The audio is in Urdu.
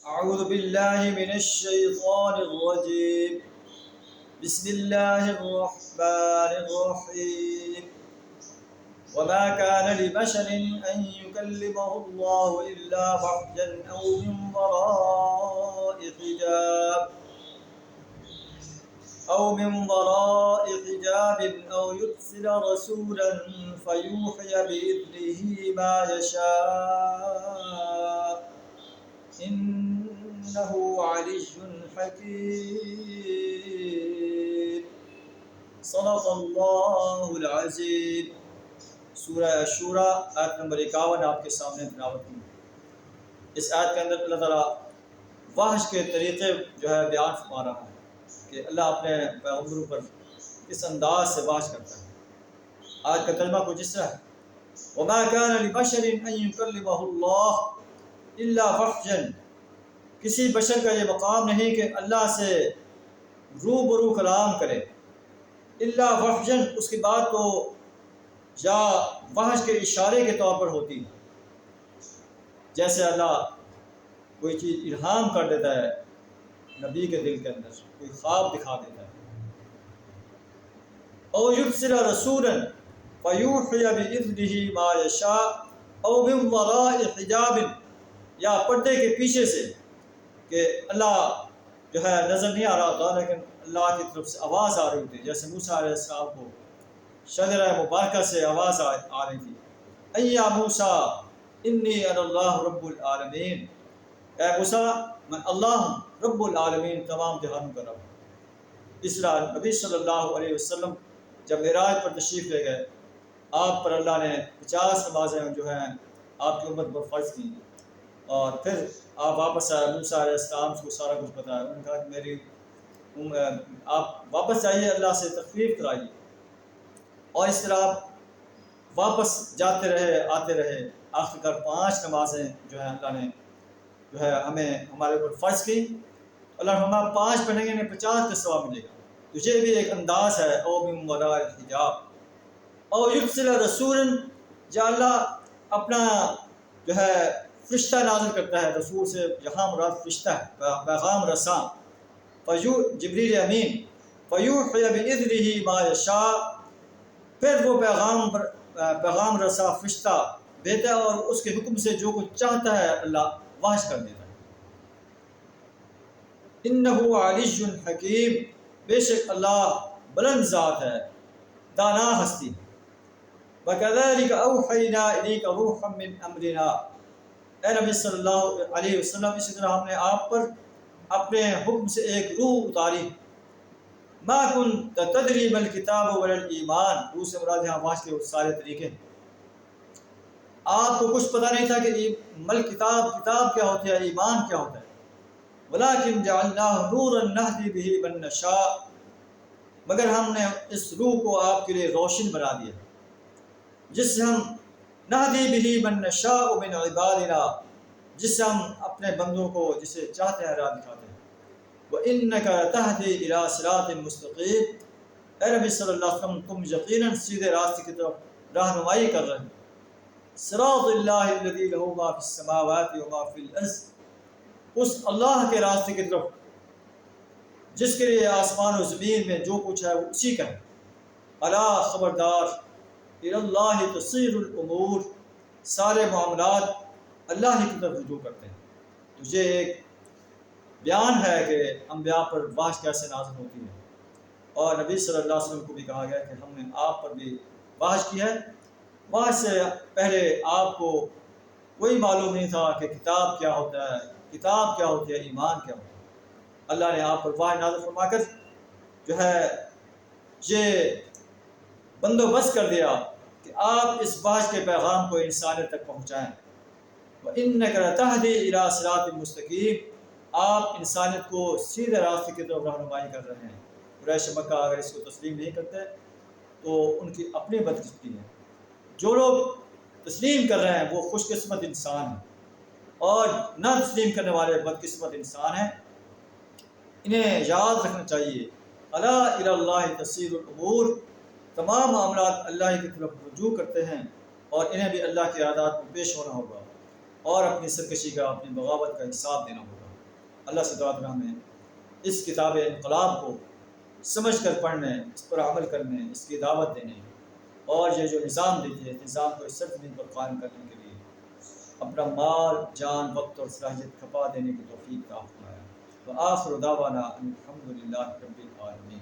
أعوذ بالله من الشيطان الرجيم. بسم الله الرحمن الرحيم. وما كان لبشر أن يكلمه الله إلا وحيا أو من وراء حجاب أو يرسل رسولا فيوحي بإذنه ما يشاء إنه علي حكيم. صدق اللہ العظیم. سورہ شورى آیت نمبر 51 آپ کے سامنے تلاوت کی. اس آیت کے اندر اللہ تعالیٰ وحش کے طریقے جو ہے بیان فرما رہا ہے کہ اللہ اپنے پیغمبروں پر کس انداز سے وحش کرتا ہے. آج کا ترجمہ کچھ اس طرح ہے: وما كان لبشر ان يكلمه الله الا وحيا. کسی بشر کا یہ مقام نہیں کہ اللہ سے روبرو کلام کرے. الا وحيا، اس کی بات تو یا وحش کے اشارے کے طور پر ہوتی ہے، جیسے اللہ کوئی چیز الہام کر دیتا ہے نبی کے دل کے اندر، کوئی خواب دکھا دیتا ہے. او یرسل رسولا فیوحی باذنہ ما یشاء او من وراء حجاب، یا پردے کے پیچھے سے کہ اللہ جو ہے نظر نہیں آ رہا ہوتا لیکن اللہ کی طرف سے آواز آ رہی ہوتی ہے، جیسے موسیٰ علیہ السلام کو شجرہ مبارکہ سے آواز آ رہی تھی: اے یا موسیٰ انی انا اللہ رب العالمین. اے موسیٰ میں اللہ ہوں، رب العالمین، تمام جہانوں کا رب. اس طرح نبی صلی اللہ علیہ وسلم جب معراج پر تشریف لے گئے، آپ پر اللہ نے 50 نمازیں جو ہیں آپ کی امت پر فرض کی، اور پھر آپ واپس آئے. موسیٰ علیہ السلام کو سارا کچھ بتایا. انہوں نے کہا کہ آپ واپس جائیے، اللہ سے تخفیف کرائیے. اور اس طرح آپ واپس جاتے رہے، آتے رہے. آخر کار 5 نمازیں جو ہیں اللہ نے جو ہے ہمارے اوپر فرض کی. اللہ نے ہمارا 5 پڑھیں گے انہیں 50 کا ثواب ملے گا. تو یہ بھی ایک انداز ہے. او من وراء الحجاب او یرسل رسولا، یا اللہ اپنا جو ہے فرشتہ نازل کرتا ہے. رسول سے یہاں مراد فرشتہ ہے، پیغام رساں. جبریل امین. فیوحی باذنہ ما یشاء، پھر وہ پیغام رساں فرشتہ دیتا ہے اور اس کے حکم سے جو کچھ چاہتا ہے اللہ وحش کر دیتا ہے. انہ علی حکیم، بے شک اللہ بلند ذات ہے، دانا ہستی. وَكَذَلِكَ أَوْحَيْنَا إِلَيْكَ رُوحًا مِّنْ أَمْرِنَا. اے نبی صلی اللہ علیہ وسلم، اسی طرح ہم نے آپ پر اپنے حکم سے ایک روح اتاری. مَا كُنْتَ تَدْرِي مَا الْكِتَابُ وَلَا الْإِيمَانُ. دوسرے مراد یہاں وحش کے سارے طریقے. آپ کو کچھ پتہ نہیں تھا کہ مل کتاب کیا ہوتا ہے، ایمان کیا ہوتا ہے. وَلَٰكِنْ جَعَلْنَاهُ نُورًا نَهْدِي بِهِ مَن نَّشَاءُ، مگر ہم نے اس روح کو آپ کے لیے روشن بنا دیا جس سے ہم نَهْدِي بِهِ مَن نَّشَاءُ مِنْ عِبَادِنَا، جس سے ہم اپنے بندوں کو جسے چاہتے ہیں راہ دکھاتے ہیں. وَإِنَّكَ لَتَهْدِي إِلَىٰ صِرَاطٍ مُّسْتَقِيمٍ. اے نبی صلی اللہ علیہ وسلم، تم یقیناً سیدھے راستے کی طرف رہنمائی کر رہے ہیں. صراط اللہ الذی لہ ما فی السماوات وما فی الارض، اس اللہ کے راستے کی طرف جس کے لیے آسمان و زمین میں جو کچھ ہے وہ اسی کا ہے. الا خبردار، الی اللہ تصیر الامور، سارے معاملات اللہ ہی کی طرف رجوع کرتے ہیں. تو یہ ایک بیان ہے کہ انبیاء پر وحش کیسے نازل ہوتی ہے. اور نبی صلی اللہ علیہ وسلم کو بھی کہا گیا کہ ہم نے آپ پر بھی وحش کی ہے. وحش سے پہلے آپ کو کوئی معلوم نہیں تھا کہ کتاب کیا ہوتا ہے، کتاب کیا ہوتی ہے، ایمان کیا ہوتا ہے. اللہ نے آپ پر وحی نازل فرما کر جو ہے یہ بندوبست کر دیا کہ آپ اس وحش کے پیغام کو انسانیت تک پہنچائیں. وَإِنَّكَ لَتَهْدِي إِلَىٰ صِرَاطٍ مُّسْتَقِيمٍ، آپ انسانیت کو سیدھے راستے کی طرف رہنمائی کر رہے ہیں. قریش مکہ اگر اس کو تسلیم نہیں کرتے تو ان کی اپنی بدقسمتی ہے. جو لوگ تسلیم کر رہے ہیں وہ خوش قسمت انسان ہیں، اور نہ تسلیم کرنے والے بدقسمت انسان ہیں. انہیں یاد رکھنا چاہیے الا الی اللہ تصیر الامور، تمام معاملات اللہ کی طرف رجوع کرتے ہیں اور انہیں بھی اللہ کے عادات میں پیش ہونا ہوگا اور اپنی سرکشی کا، اپنی بغاوت کا حساب دینا ہوگا. اللہ سے دعا کریں ہمیں اس کتاب انقلاب کو سمجھ کر پڑھنے، اس پر عمل کرنے، اس کی دعوت دینے، اور یہ جو نظام دیتی ہے نظام کو اس زمین پر قائم کرنے کے لیے اپنا مال، جان، وقت اور صلاحیت کھپا دینے کی توفیق عطا فرمائے۔ وآخر دعوانا ان الحمد للہ رب العالمین۔